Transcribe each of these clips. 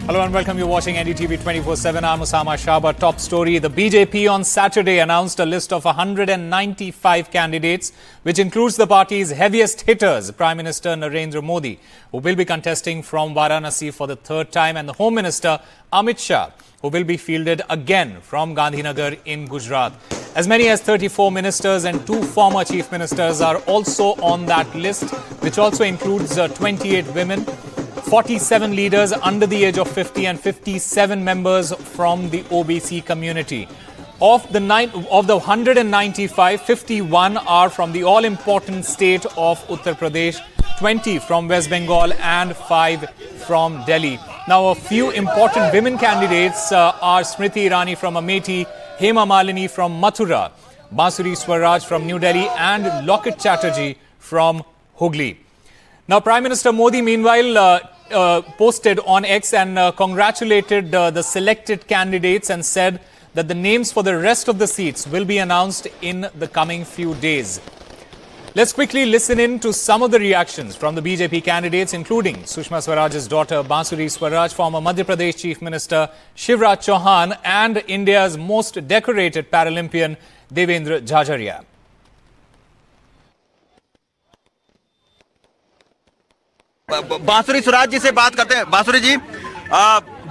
Hello and welcome. You're watching NDTV 24/7. I'm Osama Shaba. Top story. The BJP on Saturday announced a list of 195 candidates, which includes the party's heaviest hitters, Prime Minister Narendra Modi, who will be contesting from Varanasi for the third time, and the Home Minister Amit Shah, who will be fielded again from Gandhinagar in Gujarat. As many as 34 ministers and 2 former chief ministers are also on that list, which also includes 28 women, 47 leaders under the age of 50 and 57 members from the OBC community. Of the 195, 51 are from the all-important state of Uttar Pradesh, 20 from West Bengal and 5 from Delhi. Now, a few important women candidates are Smriti Irani from Amethi, Hema Malini from Mathura, Bansuri Swaraj from New Delhi and Loket Chatterjee from Hooghly. Now, Prime Minister Modi, meanwhile, posted on X and congratulated the selected candidates and said that the names for the rest of the seats will be announced in the coming few days. Let's quickly listen in to some of the reactions from the BJP candidates, including Sushma Swaraj's daughter Bansuri Swaraj, former Madhya Pradesh Chief Minister Shivraj Chauhan and India's most decorated Paralympian Devendra Jhajaria. बांसुरी स्वराज जी से बात करते हैं। बांसुरी जी,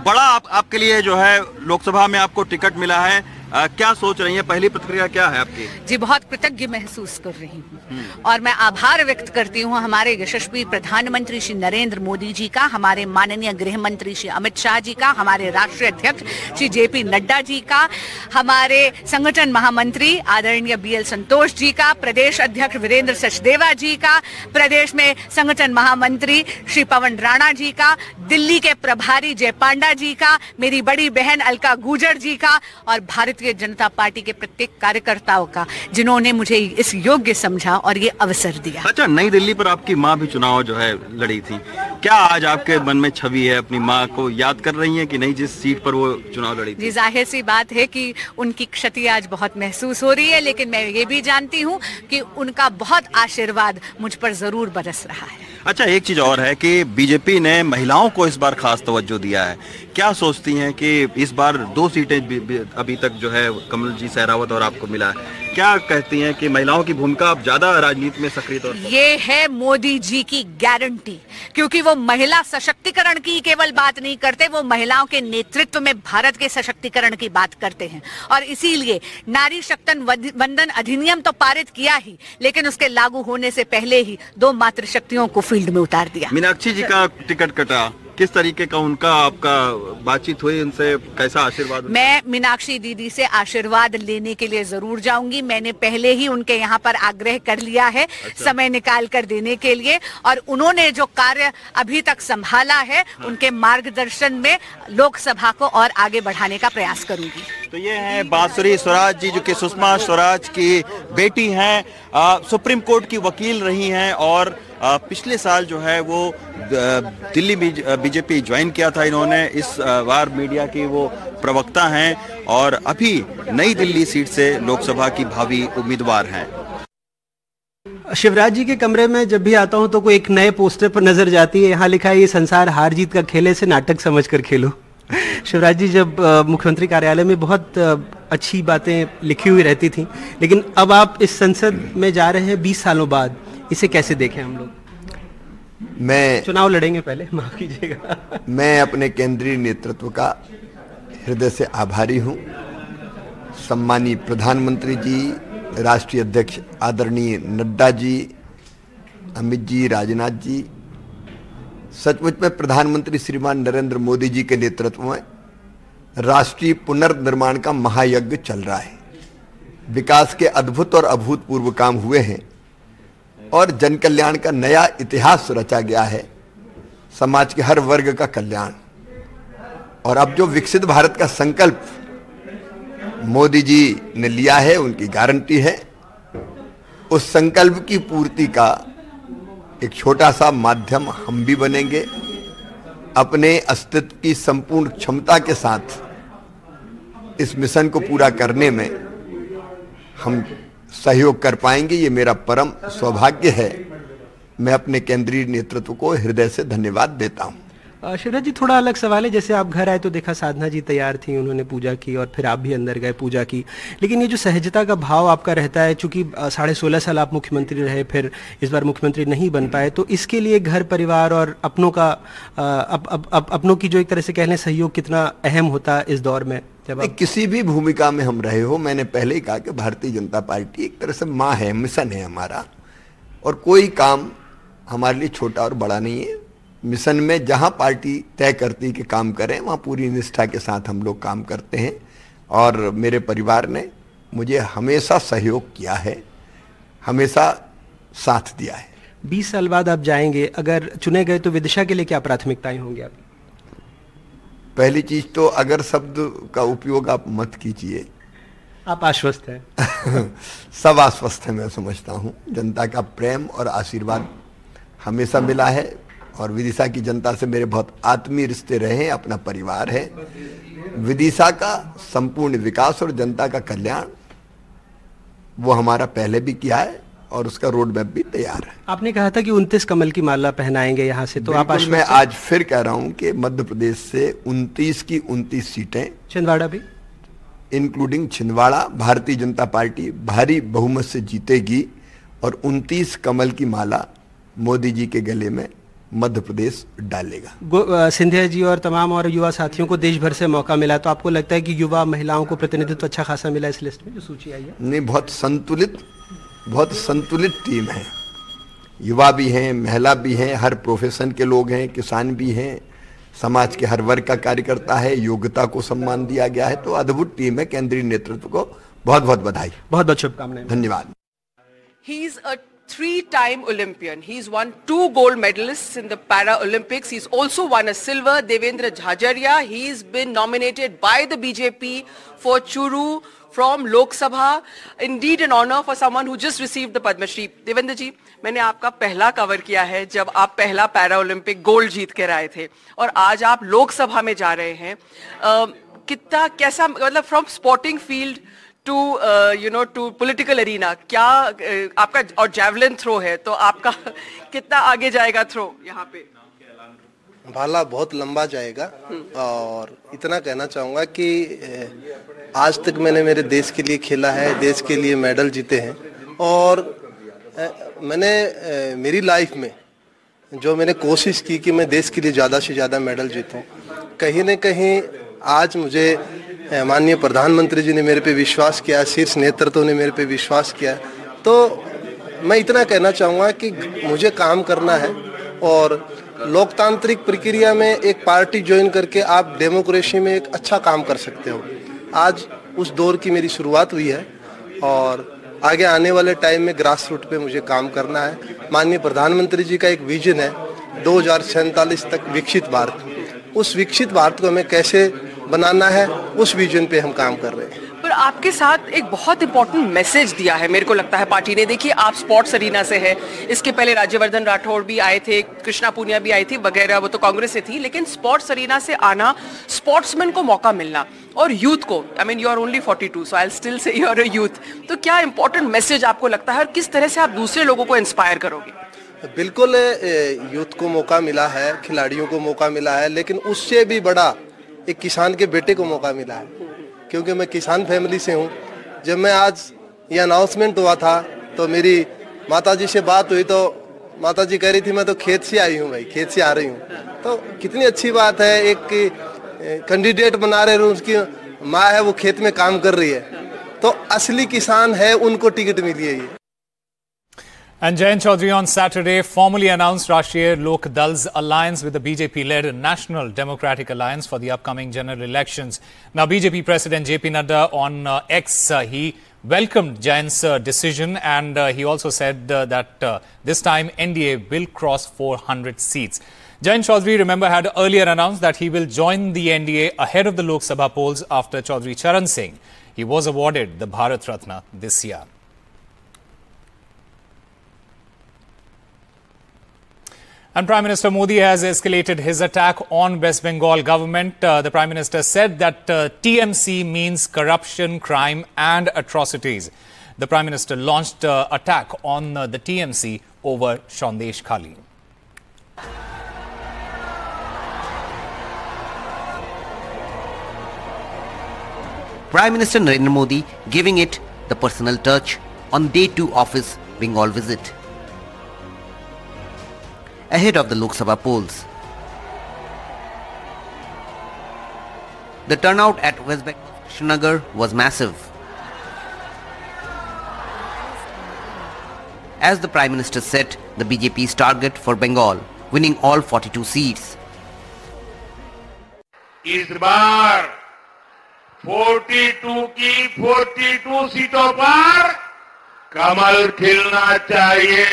बड़ा आपके लिए जो है लोकसभा में आपको टिकट मिला है, क्या सोच रही हैं? पहली प्रतिक्रिया क्या है आपकी? जी, बहुत कृतज्ञ महसूस कर रही हूँ और मैं आभार व्यक्त करती हूँ हमारे यशस्वी प्रधानमंत्री श्री नरेंद्र मोदी जी का, हमारे माननीय गृह मंत्री श्री अमित शाह जी का, हमारे राष्ट्रीय अध्यक्ष श्री जेपी नड्डा जी का, हमारे संगठन महामंत्री आदरणीय BL संतोष जी का, प्रदेश अध्यक्ष वीरेंद्र सचदेवा जी का, प्रदेश में संगठन महामंत्री श्री पवन राणा जी का, दिल्ली के प्रभारी जय पांडा जी का, मेरी बड़ी बहन अलका गुर्जर जी का और भारतीय जनता पार्टी के प्रत्येक कार्यकर्ताओं का, जिन्होंने मुझे इस योग्य समझा और ये अवसर दिया। अच्छा, नई दिल्ली पर आपकी माँ भी चुनाव जो है लड़ी थी, क्या आज आपके मन में छवि है? अपनी माँ को याद कर रही हैं कि नहीं, जिस सीट पर वो चुनाव लड़ी थी? जी, जाहिर सी बात है कि उनकी क्षति आज बहुत महसूस हो रही है, लेकिन मैं ये भी जानती हूँ कि उनका बहुत आशीर्वाद मुझ पर जरूर बरस रहा है। अच्छा, एक चीज और है कि बीजेपी ने महिलाओं को इस बार खास तवज्जो दिया है। क्या सोचती हैं कि इस बार 2 सीटें अभी तक जो है कमल जी सहरावत और आपको मिला है, क्या कहती हैं कि महिलाओं की भूमिका अब ज्यादा राजनीति में सक्रिय तौर पर? ये है मोदी जी की गारंटी, क्योंकि वो महिला सशक्तिकरण की केवल बात नहीं करते, वो महिलाओं के नेतृत्व में भारत के सशक्तिकरण की बात करते हैं। और इसीलिए नारी शक्ति वंदन अधिनियम तो पारित किया ही, लेकिन उसके लागू होने से पहले ही 2 मातृशक्तियों को फील्ड में उतार दिया। मीनाक्षी जी का टिकट कटा, किस तरीके का उनका आपका बातचीत हुई, उनसे कैसा आशीर्वाद? मैं मीनाक्षी दीदी से आशीर्वाद लेने के लिए जरूर जाऊंगी। मैंने पहले ही उनके यहाँ पर आग्रह कर लिया है, अच्छा, समय निकाल कर देने के लिए, और उन्होंने जो कार्य अभी तक संभाला है, हाँ, उनके मार्गदर्शन में लोकसभा को और आगे बढ़ाने का प्रयास करूंगी। तो ये है बांसुरी स्वराज जी, जो कि सुषमा स्वराज की बेटी हैं, सुप्रीम कोर्ट की वकील रही हैं और पिछले साल जो है वो दिल्ली बीजेपी ज्वाइन किया था इन्होंने। इस बार मीडिया की वो प्रवक्ता हैं और अभी नई दिल्ली सीट से लोकसभा की भावी उम्मीदवार हैं। शिवराज जी के कमरे में जब भी आता हूं तो कोई एक नए पोस्टर पर नजर जाती है, यहाँ लिखा है ये संसार हार जीत का खेल है, से नाटक समझ कर खेलो। शिवराज जी जब मुख्यमंत्री कार्यालय में बहुत अच्छी बातें लिखी हुई रहती थी, लेकिन अब आप इस संसद में जा रहे हैं 20 सालों बाद, इसे कैसे देखें हम लोग? मैं चुनाव लड़ेंगे पहले, माफ कीजिएगा। मैं अपने केंद्रीय नेतृत्व का हृदय से आभारी हूं। सम्मानीय प्रधानमंत्री जी, राष्ट्रीय अध्यक्ष आदरणीय नड्डा जी, अमित जी, राजनाथ जी, सचमुच में प्रधानमंत्री श्रीमान नरेंद्र मोदी जी के नेतृत्व में राष्ट्रीय पुनर्निर्माण का महायज्ञ चल रहा है। विकास के अद्भुत और अभूतपूर्व काम हुए हैं और जन कल्याण का नया इतिहास रचा गया है, समाज के हर वर्ग का कल्याण। और अब जो विकसित भारत का संकल्प मोदी जी ने लिया है, उनकी गारंटी है, उस संकल्प की पूर्ति का एक छोटा सा माध्यम हम भी बनेंगे। अपने अस्तित्व की संपूर्ण क्षमता के साथ इस मिशन को पूरा करने में हम सहयोग कर पाएंगे, ये मेरा परम सौभाग्य है। मैं अपने केंद्रीय नेतृत्व को हृदय से धन्यवाद देता हूं। शिवराज जी, थोड़ा अलग सवाल है। जैसे आप घर आए तो देखा साधना जी तैयार थी, उन्होंने पूजा की और फिर आप भी अंदर गए, पूजा की। लेकिन ये जो सहजता का भाव आपका रहता है, चूंकि 16.5 साल आप मुख्यमंत्री रहे, फिर इस बार मुख्यमंत्री नहीं बन पाए, तो इसके लिए घर परिवार और अपनों का अपनों की जो एक तरह से कह लें सहयोग कितना अहम होता है इस दौर में? जब किसी भी भूमिका में हम रहे हो, मैंने पहले ही कहा कि भारतीय जनता पार्टी एक तरह से माँ है, मिशन है हमारा, और कोई काम हमारे लिए छोटा और बड़ा नहीं है। मिशन में जहां पार्टी तय करती कि काम करें, वहां पूरी निष्ठा के साथ हम लोग काम करते हैं, और मेरे परिवार ने मुझे हमेशा सहयोग किया है, हमेशा साथ दिया है। 20 साल बाद आप जाएंगे, अगर चुने गए तो विदिशा के लिए क्या प्राथमिकताएं होंगी आपकी? पहली चीज तो अगर शब्द का उपयोग आप मत कीजिए। आप आश्वस्त हैं? सब आश्वस्त है, मैं समझता हूं। जनता का प्रेम और आशीर्वाद हमेशा मिला है, और विदिशा की जनता से मेरे बहुत आत्मीय रिश्ते रहे हैं, अपना परिवार है। विदिशा का संपूर्ण विकास और जनता का कल्याण वो हमारा पहले भी किया है, और उसका रोड मैप भी तैयार है। आपने कहा था कि 29 कमल की माला पहनाएंगे यहाँ से, तो आप मैं आज फिर कह रहा हूं कि मध्य प्रदेश से 29 की 29 सीटें, छिंदवाड़ा भी इंक्लूडिंग छिंदवाड़ा, भारतीय जनता पार्टी भारी बहुमत से जीतेगी, और 29 कमल की माला मोदी जी के गले में मध्य प्रदेश डालेगा। सिंधिया जी और तमाम और युवा साथियों को देश भर से मौका मिला, तो आपको लगता है कि युवा महिलाओं को प्रतिनिधित्व अच्छा खासा मिला इस लिस्ट में जो सूची आई है? नहीं, बहुत संतुलित टीम है। युवा भी हैं, महिला भी हैं, हर प्रोफेशन के लोग हैं, किसान भी हैं, समाज के हर वर्ग का कार्यकर्ता है, योग्यता को सम्मान दिया गया है। तो अद्भुत टीम है। केंद्रीय नेतृत्व को बहुत बहुत बधाई, बहुत बहुत शुभकामनाएं, धन्यवाद। Three-time Olympian. He's won 2 gold medalists in the Para-Olympics. He's also won a silver. Devendra Jhajaria. He's been nominated by the BJP for Churu from Lok Sabha. Indeed an honor for someone who just received the Padma Shri. Devendra ji, मैंने आपका पहला cover किया है जब आप पहला para-Olympic gold जीत कर आए थे, और आज आप लोकसभा में जा रहे हैं। कितना कैसा, मतलब from sporting field to political arena, क्या आपका, और जैवलिन थ्रो है तो आपका कितना आगे जाएगा थ्रो यहाँ पे? भाला बहुत लंबा जाएगा, और इतना कहना चाहूँगा कि आज तक मैंने मेरे देश के लिए खेला है, देश के लिए मेडल जीते हैं, और मैंने मेरी लाइफ में जो मैंने कोशिश की कि मैं देश के लिए ज़्यादा से ज़्यादा मेडल जीतूं, कहीं न कहीं आज मुझे माननीय प्रधानमंत्री जी ने मेरे पे विश्वास किया, शीर्ष नेतृत्व ने मेरे पे विश्वास किया। तो मैं इतना कहना चाहूँगा कि मुझे काम करना है, और लोकतांत्रिक प्रक्रिया में एक पार्टी ज्वाइन करके आप डेमोक्रेसी में एक अच्छा काम कर सकते हो। आज उस दौर की मेरी शुरुआत हुई है, और आगे आने वाले टाइम में ग्रास रूट पे मुझे काम करना है। माननीय प्रधानमंत्री जी का एक विजन है 2047 तक विकसित भारत, उस विकसित भारत को हमें कैसे बनाना है, उस विजन पे हम काम कर रहे हैं। पर आपके साथ एक बहुत इंपॉर्टेंट मैसेज दिया है मेरे को लगता है पार्टी ने। देखिए, आप स्पोर्ट्स अरीना से है, इसके पहले राज्यवर्धन राठौड़ भी आए थे, कृष्णा पूनिया भी आई थी वगैरह, वो तो कांग्रेस से थी, लेकिन स्पोर्ट्स अरीना से आना, स्पोर्ट्समैन को मौका मिलना, और यूथ को, I mean you are only 42, so I will still say you are a youth, तो क्या इंपॉर्टेंट मैसेज आपको लगता है, और किस तरह से आप दूसरे लोगों को इंस्पायर करोगे? बिल्कुल, यूथ को मौका मिला है, खिलाड़ियों को मौका मिला है, लेकिन उससे भी बड़ा एक किसान के बेटे को मौका मिला है, क्योंकि मैं किसान फैमिली से हूँ। जब मैं आज ये अनाउंसमेंट हुआ था तो मेरी माताजी से बात हुई, तो माताजी कह रही थी मैं तो खेत से आई हूँ भाई, खेत से आ रही हूँ। तो कितनी अच्छी बात है, एक कैंडिडेट बना रहे हैं, उसकी माँ है वो खेत में काम कर रही है, तो असली किसान है, उनको टिकट मिली है ये। And Jayant Chaudhary on Saturday formally announced Rashtriya Lok Dal's alliance with the BJP-led National Democratic Alliance for the upcoming general elections. Now, BJP President JP Nadda on X, he welcomed Jayant's decision, and he also said that this time NDA will cross 400 seats. Jayant Chaudhary, remember, had earlier announced that he will join the NDA ahead of the Lok Sabha polls after Chaudhary Charan Singh. He was awarded the Bharat Ratna this year. And Prime Minister Modi has escalated his attack on West Bengal government. The Prime Minister said that TMC means corruption, crime and atrocities. The Prime Minister launched attack on the TMC over Sandesh Khali. Prime Minister Narendra Modi giving it the personal touch on day 2 of his Bengal visit. Ahead of the Lok Sabha polls, the turnout at West Gandhinagar was massive. As the Prime Minister set the BJP's target for Bengal, winning all 42 seats. इस बार 42 की 42 सीटों पर कमल खिलना चाहिए.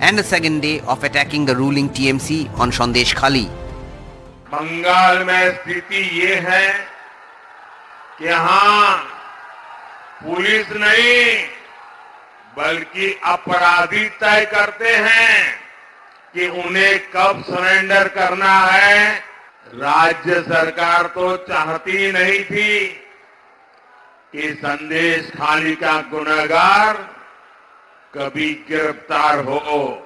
And the second day of attacking the ruling TMC on Sandesh Khali. Bengal में स्थिति ये है कि यहाँ पुलिस नहीं बल्कि अपराधी तय करते हैं कि उन्हें कब सरेंडर करना है. राज्य सरकार तो चाहती नहीं थी कि संदेश खाली का गुनहगार कभी गिरफ्तार हो.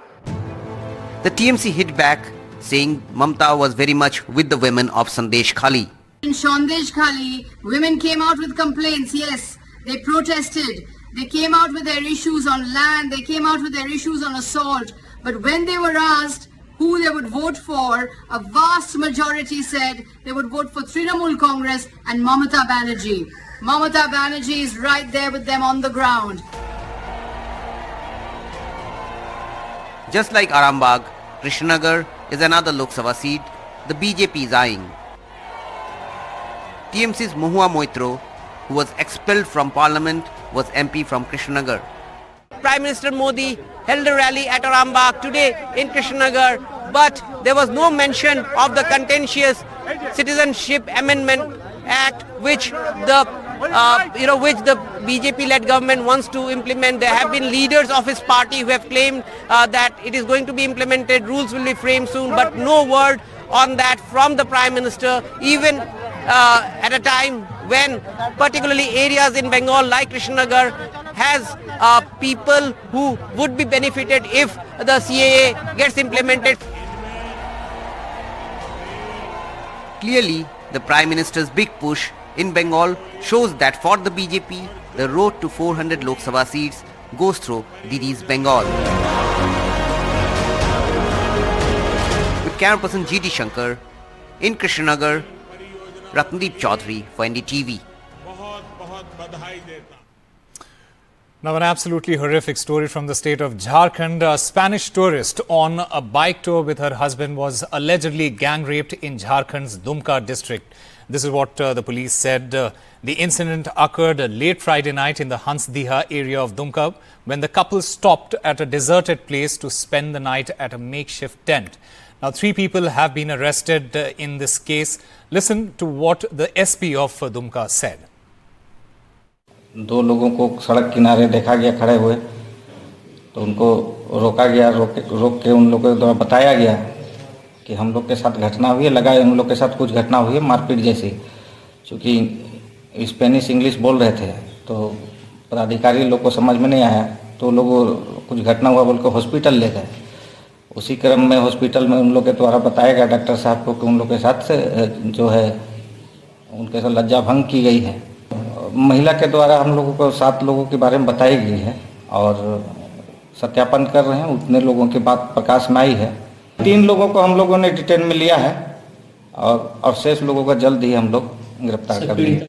The TMC hit back, saying Mamata was very much with the women of Sandesh Khali. In Sandesh Khali, women came out with complaints. Yes, they protested. They came out with their issues on land. They came out with their issues on assault. But when they were asked who they would vote for, a vast majority said they would vote for Trinamool Congress and Mamata Banerjee. Mamata Banerjee is right there with them on the ground. Just like Arambagh, Krishnanagar is another Lok Sabha seat the BJP is eyeing. TMC's Mahua Moitro, who was expelled from parliament, was MP from Krishnanagar. Prime Minister Modi held a rally at Arambagh today in Gandhinagar, but there was no mention of the contentious Citizenship Amendment Act, which the BJP-led government wants to implement. There have been leaders of his party who have claimed that it is going to be implemented, rules will be framed soon, but no word on that from the Prime Minister, even at a time when particularly areas in Bengal like Krishnanagar has people who would be benefited if the CAA gets implemented. Clearly, the Prime Minister's big push in Bengal shows that for the BJP, the road to 400 Lok Sabha seats goes through Didi's Bengal. With camera person GT Shankar, in Krishnanagar, Ratnadeep Chaudhary for NDTV. Now, an absolutely horrific story from the state of Jharkhand. A Spanish tourist on a bike tour with her husband was allegedly gang raped in Jharkhand's Dumka district. This is what the police said. The incident occurred late Friday night in the Hansdiha area of Dumka when the couple stopped at a deserted place to spend the night at a makeshift tent. Now, 3 people have been arrested in this case. Listen to what the SP of Dumka said. 2 लोगों को सड़क किनारे देखा गया खड़े हुए, तो उनको रोका गया. रोक के उन लोगों के द्वारा बताया गया कि हम लोग के साथ घटना हुई है, लगा उन लोग के साथ कुछ घटना हुई है मारपीट जैसी. चूँकि स्पेनिश इंग्लिश बोल रहे थे तो पदाधिकारी लोग को समझ में नहीं आया, तो लोग कुछ घटना हुआ बोल के हॉस्पिटल ले गए. उसी क्रम में हॉस्पिटल में उन लोग के द्वारा बताया गया डॉक्टर साहब को कि उन लोग के साथ से जो है उनके साथ लज्जा भंग की गई है. महिला के द्वारा हम लोगों को 7 लोगों के बारे में बताई गई है और सत्यापन कर रहे हैं. उतने लोगों की बात प्रकाश में आई है. 3 लोगों को हम लोगों ने डिटेन में लिया है और शेष लोगों का जल्द ही हम लोग गिरफ्तार कर लेंगे.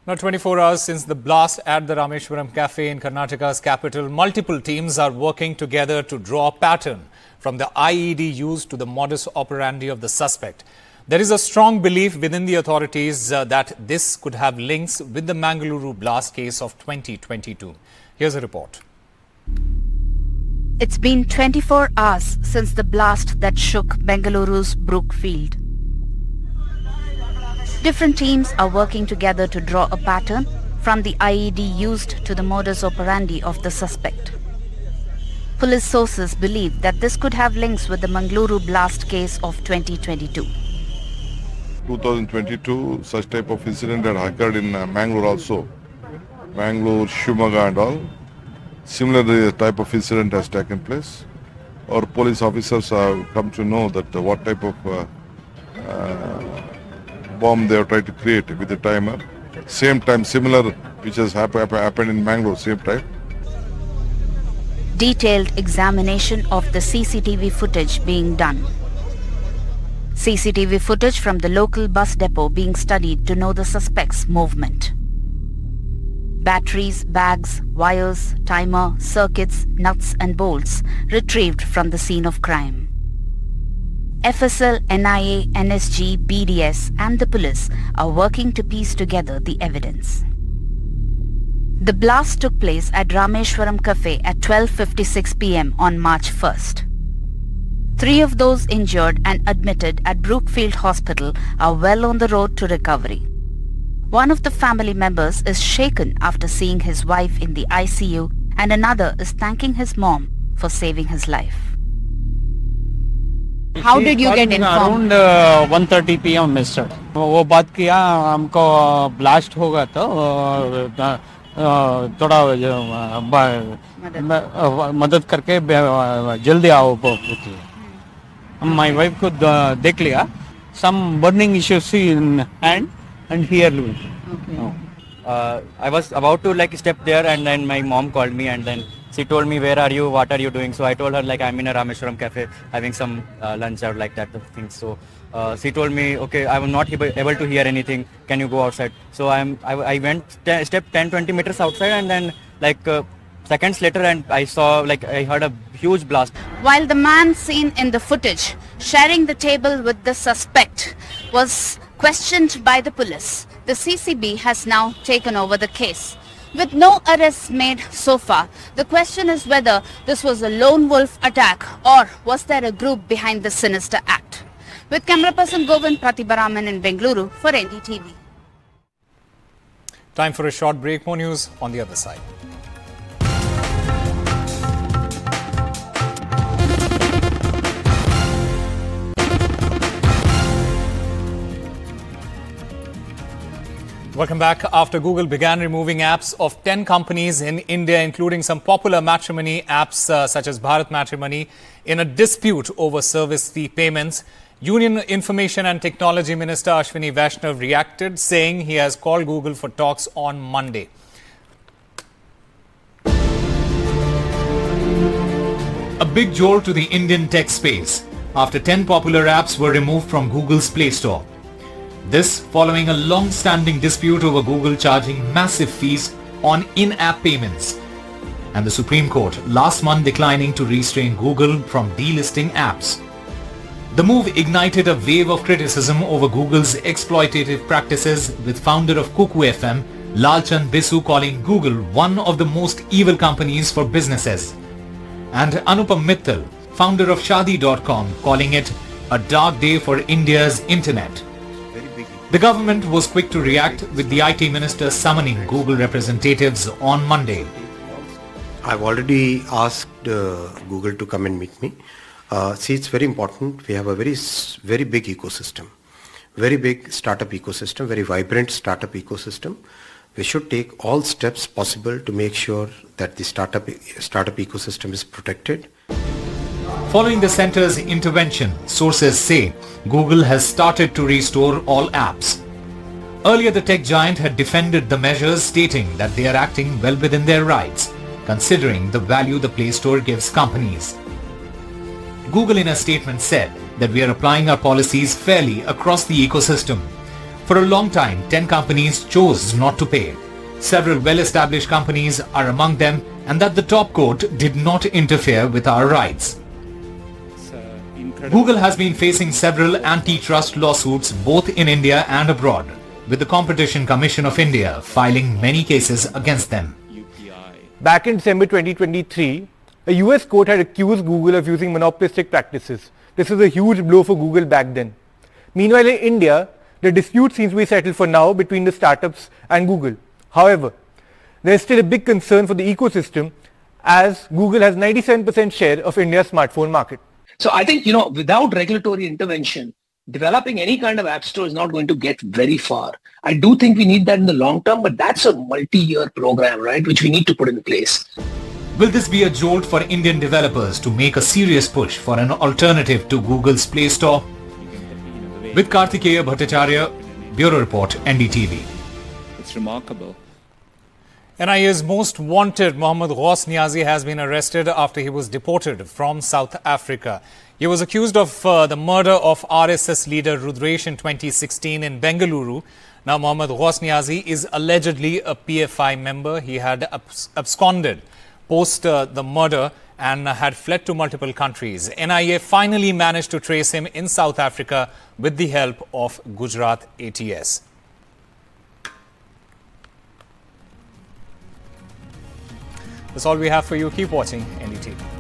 Now, 24 hours since the blast at the Rameshwaram Cafe in Karnataka's capital, multiple teams are working together to draw a pattern from the IED used to the modus operandi of the suspect. There is a strong belief within the authorities that this could have links with the Mangaluru blast case of 2022. Here's a report. It's been 24 hours since the blast that shook Bengaluru's Brookfield. Different teams are working together to draw a pattern from the IED used to the modus operandi of the suspect. Police sources believe that this could have links with the Mangaluru blast case of 2022. 2022, such type of incident had occurred in Mangalore also. Mangalore, Shimoga and all. Similar type of incident has taken place. Our police officers have come to know that what type of bomb they have tried to create with the timer. Same time, similar which has happened in Mangalore, same time. Detailed examination of the CCTV footage being done. CCTV footage from the local bus depot being studied to know the suspect's movement. Batteries, bags, wires, timer, circuits, nuts and bolts retrieved from the scene of crime. FSL, NIA, NSG, BDS and the police are working to piece together the evidence. The blast took place at Rameshwaram Cafe at 12:56 p.m. on March 1st. 3 of those injured and admitted at Brookfield Hospital are well on the road to recovery. One of the family members is shaken after seeing his wife in the ICU and another is thanking his mom for saving his life. How did you get informed? Around 1:30 p.m. Mr. वो बात किया हमको blast होगा तो थोड़ा मदद करके जल्दी आओ. My wife could देख लिया some burning issues in hand and here. I was about to like step there and then my mom called me and then she told me, where are you, what are you doing? So I told her like I'm in a Rameshwaram cafe having some lunch or like that thing. So she told me, okay, I was not able to hear anything, can you go outside? So I went step 10-20 meters outside and then like seconds later and I saw like I heard a huge blast. While the man seen in the footage sharing the table with the suspect was questioned by the police, the CCB has now taken over the case. With no arrests made so far, the question is whether this was a lone wolf attack or was there a group behind the sinister act. With camera person Govind Pratibaraman in Bengaluru for NDTV. Time for a short break. More news on the other side. Welcome back. After Google began removing apps of 10 companies in India, including some popular matrimony apps such as Bharat Matrimony, in a dispute over service fee payments, Union Information and Technology Minister Ashwini Vaishnav reacted, saying he has called Google for talks on Monday. A big jolt to the Indian tech space after 10 popular apps were removed from Google's Play Store. This following a long-standing dispute over Google charging massive fees on in-app payments, and the Supreme Court last month declining to restrain Google from delisting apps. The move ignited a wave of criticism over Google's exploitative practices, with founder of Kuku FM, Lalchand Bisu, calling Google one of the most evil companies for businesses, and Anupam Mittal, founder of Shadi.com, calling it a dark day for India's internet. The government was quick to react, with the IT minister summoning Google representatives on Monday. I've already asked Google to come and meet me. See, it's very important. We have a very big ecosystem, very big startup ecosystem, very vibrant startup ecosystem. We should take all steps possible to make sure that the startup ecosystem is protected. Following the centre's intervention, sources say Google has started to restore all apps. Earlier, the tech giant had defended the measures, stating that they are acting well within their rights, considering the value the Play Store gives companies. Google in a statement said that we are applying our policies fairly across the ecosystem. For a long time, 10 companies chose not to pay. Several well-established companies are among them, and that the top court did not interfere with our rights. Google has been facing several antitrust lawsuits both in India and abroad, with the Competition Commission of India filing many cases against them. Back in December 2023, a US court had accused Google of using monopolistic practices. This was a huge blow for Google back then. Meanwhile, in India, the dispute seems to be settled for now between the startups and Google. However, there is still a big concern for the ecosystem, as Google has 97% share of India's smartphone market. So I think, without regulatory intervention, developing any kind of app store is not going to get very far. I do think we need that in the long term, but that's a multi-year program, right, which we need to put in place. Will this be a jolt for Indian developers to make a serious push for an alternative to Google's Play Store? With Kartikeya Bhattacharya, Bureau Report, NDTV. It's remarkable. NIA's most wanted Mohammad Ghaus Niazi has been arrested after he was deported from South Africa. He was accused of the murder of RSS leader Rudresh in 2016 in Bengaluru. Now Mohammad Ghaus Niazi is allegedly a PFI member. He had absconded post the murder and had fled to multiple countries. NIA finally managed to trace him in South Africa with the help of Gujarat ATS. That's all we have for you. Keep watching NDTV.